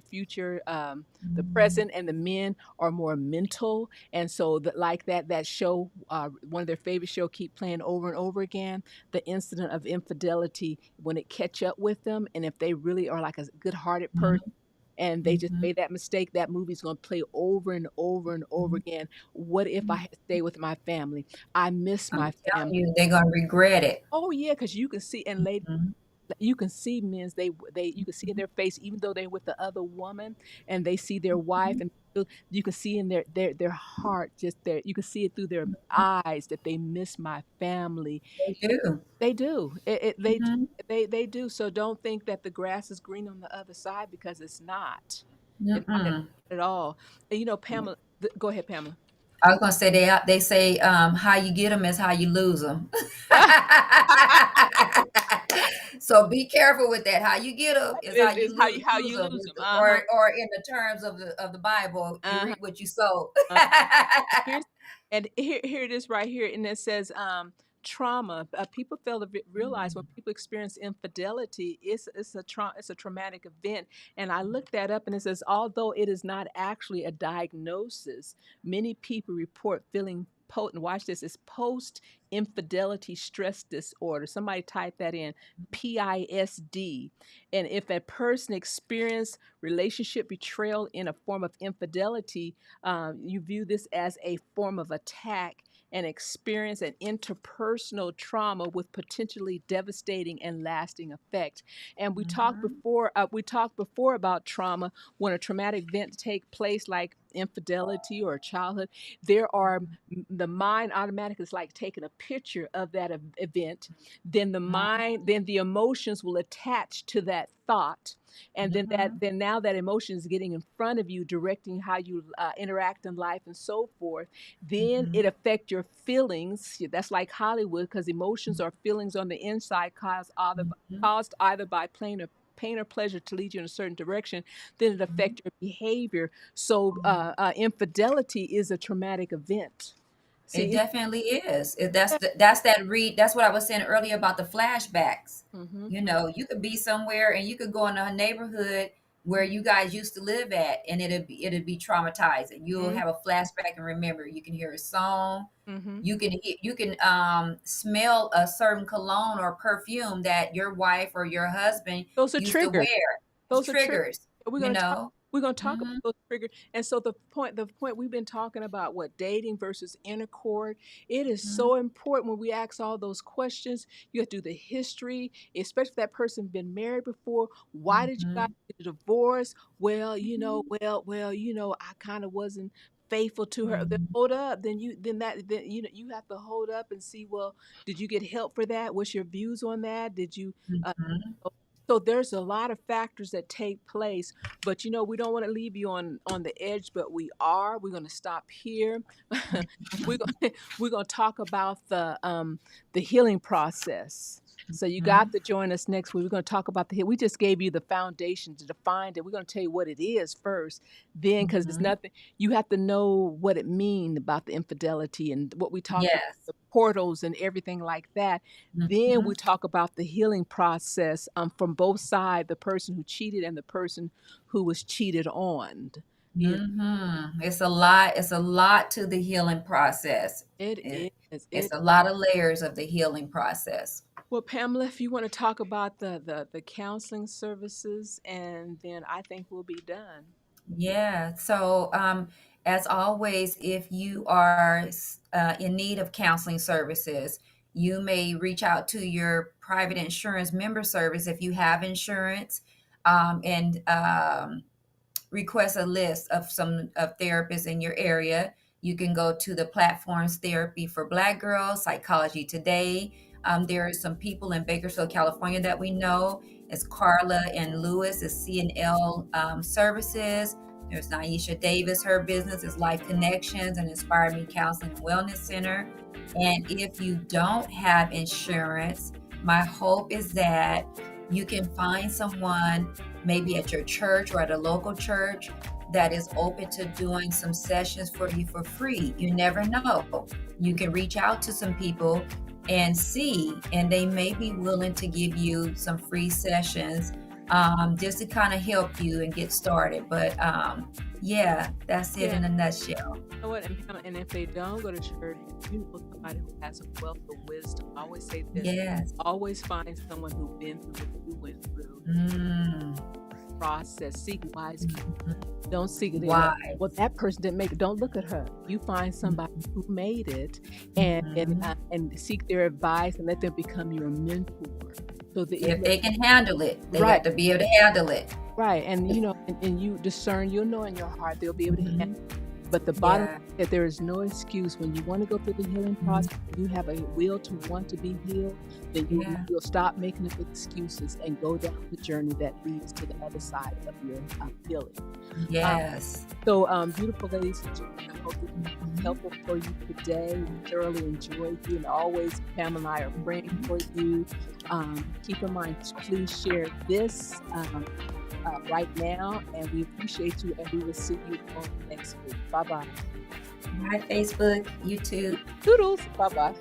future, the Mhm. present, and the men are more mental. And so that like that show, one of their favorite show, keep playing over and over again. The incident of infidelity when it catch up with them, and if they really are like a good-hearted person Mhm. and they just Mhm. made that mistake, that movie's gonna play over and over and over again. What if I Mhm. had stayed with my family? I miss I'm my telling family. you, they're gonna regret it. Oh yeah, because you can see, and lady, Mhm. you can see men's they you can see in Mhm. their face, even though they're with the other woman, and they see their wife, Mhm. and you can see in their heart, just their you can see it through their eyes that they miss my family. They do. They do. Mhm. They do. So don't think that the grass is green on the other side because it's not. It's not Mm-mm. at all. And Pamela, go ahead, Pamela. I was gonna say they say how you get them is how you lose them. So be careful with that. How you get them is how Is you how lose you them, lose them. or in the terms of the Bible, you Uh-huh. reap what you sow. Here's and here it is right here, and it says trauma. People fail to realize when people experience infidelity, it's a traumatic event. And I looked that up, and it says although it is not actually a diagnosis, many people report feeling potent. Watch this. It's post infidelity stress disorder. Somebody type that in. PISD. And if a person experienced relationship betrayal in a form of infidelity, you view this as a form of attack and experience an interpersonal trauma with potentially devastating and lasting effect. And Mhm. we talked before about trauma when a traumatic event take place like infidelity or childhood. There are the mind automatically is like taking a picture of that event. Then then the emotions will attach to that thought, and Mhm. then now that emotion is getting in front of you, directing how you interact in life and so forth. Then it Mhm. affect your feelings. That's like Hollywood, because emotions or feelings on the inside Mhm. caused either by pain or pleasure to lead you in a certain direction. Then it Mhm. affect your behavior. So infidelity is a traumatic event. It See, definitely is. That's that read. That's what I was saying earlier about the flashbacks. mm-hmm, You know, you could be somewhere and you could go in a neighborhood where you guys used to live at, and it'd be traumatizing. You'll mm-hmm, have a flashback and remember. You can hear a song. mm-hmm. You can smell a certain cologne or perfume that your wife or your husband Those are used to triggers. wear. It's Those are triggers. triggers. We're You gonna talk. know. We're gonna talk about Hmm. those triggers. And so the point we've been talking about, what dating versus intercourse. It is so important when we ask all those questions. You have to do the history, especially if that person been married before. Why did you guys Hmm. get a divorce? Well, Hmm. I kind of wasn't faithful to her. Then Hmm. hold up. Then you have to hold up and see. Well, did you get help for that? What's your views on that? Did you? Uh, Hmm. so there's a lot of factors that take place, but we don't want to leave you on the edge, but we are. We're going to stop here. we're going we're going to talk about the healing process. So you got Hmm. to join us next week. We're going to talk about we just gave you the foundation to define it. We're going to tell you what it is first. Then, because it's Hmm. nothing, you have to know what it means about the infidelity and what we talked about, Yes. the portals and everything like that. Then Mhm, we talk about the healing process, from both sides, the person who cheated and the person who was cheated on. You know, mhm. It's a lot to the healing process. it It is. it's It a lot of layers of the healing process. Well, Pamela, if you want to talk about the counseling services, and then I think we'll be done. Yeah. So, as always, if you are in need of counseling services, you may reach out to your private insurance member service if you have insurance, and request a list of some of therapists in your area. You can go to the platforms Therapy for Black Girls, Psychology Today. There are some people in Bakersfield, California that we know. It's Carla and Lewis is CNL Services. There's Naisha Davis. Her business is Life Connections and Inspire Me Counseling and Wellness Center. And if you don't have insurance, my hope is that you can find someone maybe at your church or at a local church that is open to doing some sessions for you for free. You never know. You can reach out to some people and see, and they may be willing to give you some free sessions, just to kind of help you and get started. But yeah, that's it Yeah. in a nutshell. You know what? And if they don't go to church, you know somebody who has a wealth of wisdom. I always say this: Yes. always find someone who's been through what you went through. Mm, Process, seek wise counsel. Don't seek it. why? Well, that person didn't make it. Don't look at her. You find somebody who made it, and seek their advice and let them become your mentor. So that If they can handle it, they Right. have to be able to handle it. right, and and you discern. You'll know in your heart they'll be able to handle. But the bottom Yeah. line is that there is no excuse when you want to go through the healing process. You have a will to want to be healed. Then Yeah. you'll stop making up excuses and go down the journey that leads to the other side of your healing. Yes. So, beautiful ladies and gentlemen, I hope this was helpful for you today. We thoroughly enjoyed you, and always Pam and I are praying for you. Keep in mind, please share this right now, and we appreciate you, and we will see you on next week. Bye bye. My Facebook, YouTube. Toodles. Bye bye.